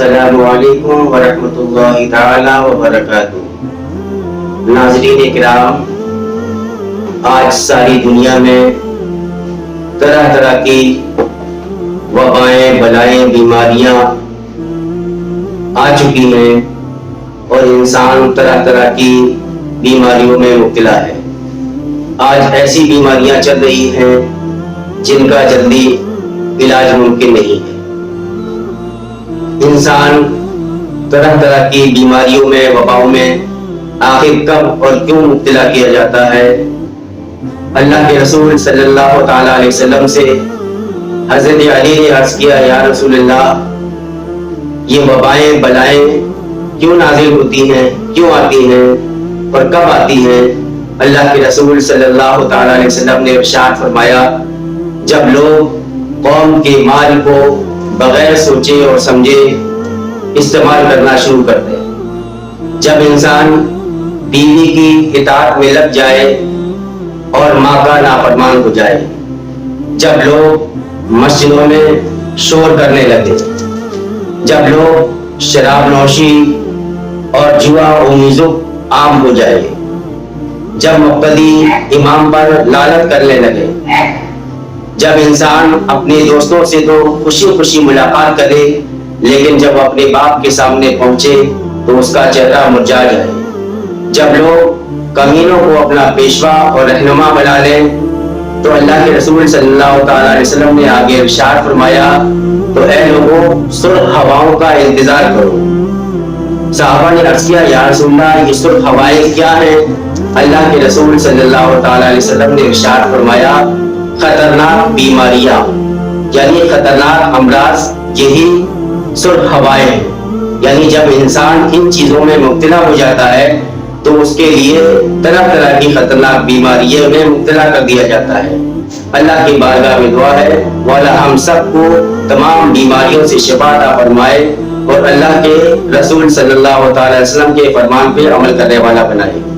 السلام علیکم ورحمۃ اللہ تعالی وبرکاتہ۔ ناظرین کرام، آج ساری دنیا میں طرح طرح کی وبائیں، بلائیں، بیماریاں آ چکی ہیں اور انسان طرح طرح کی بیماریوں میں مبتلا ہے۔ آج ایسی بیماریاں چل رہی ہیں جن کا جلدی علاج ممکن نہیں ہے۔ انسان طرح طرح کی بیماریوں میں، وباؤں میں آخر کب اور کیوں مبتلا کیا جاتا ہے؟ اللہ کے رسول صلی اللہ تعالیٰ علیہ وسلم سے حضرت علی نے عرض کیا، یا رسول اللہ، یہ وبائیں، بلائیں کیوں نازل ہوتی ہیں، کیوں آتی ہیں اور کب آتی ہیں؟ اللہ کے رسول صلی اللہ تعالیٰ علیہ وسلم نے ارشاد فرمایا، جب لوگ قوم کے مال کو بغیر سوچے اور سمجھے استعمال کرنا شروع کر دے، جب انسان بیوی کی اطاعت میں لگ جائے اور ماں کا نافرمان ہو جائے، جب لوگ مسجدوں میں شور کرنے لگے، جب لوگ شراب نوشی اور جوا و میوزک عام ہو جائے، جب مقتدی امام پر لعنت کرنے لگے، جب انسان اپنے دوستوں سے تو خوشی خوشی ملاقات کرے لیکن جب اپنے باپ کے سامنے پہنچے تو اس کا چہرہ مرجھا جائے، جب لوگ کمینوں کو اپنا پیشوا اور رہنما بنا لیں، تو اللہ کے رسول صلی اللہ تعالیٰ علیہ وسلم نے آگے ارشاد فرمایا، تو اے لوگوں، سرخ ہواؤں کا انتظار کرو۔ صحابہ نے عرض کیا، یا رسول اللہ، یہ سرخ ہوائیں کیا ہیں؟ اللہ کے رسول صلی اللہ تعالیٰ علیہ وسلم نے ارشاد فرمایا، خطرناک بیماریاں یعنی خطرناک امراض یہی سرخ ہوائیں ہیں۔ یعنی جب انسان ان چیزوں میں مبتلا ہو جاتا ہے تو اس کے لیے طرح طرح کی خطرناک بیماریوں میں مبتلا کر دیا جاتا ہے۔ اللہ کی بارگاہ میں دعا ہے، مولا ہم سب کو تمام بیماریوں سے شفا عطا فرمائے اور اللہ کے رسول صلی اللہ تعالی وسلم کے فرمان پہ عمل کرنے والا بنائے۔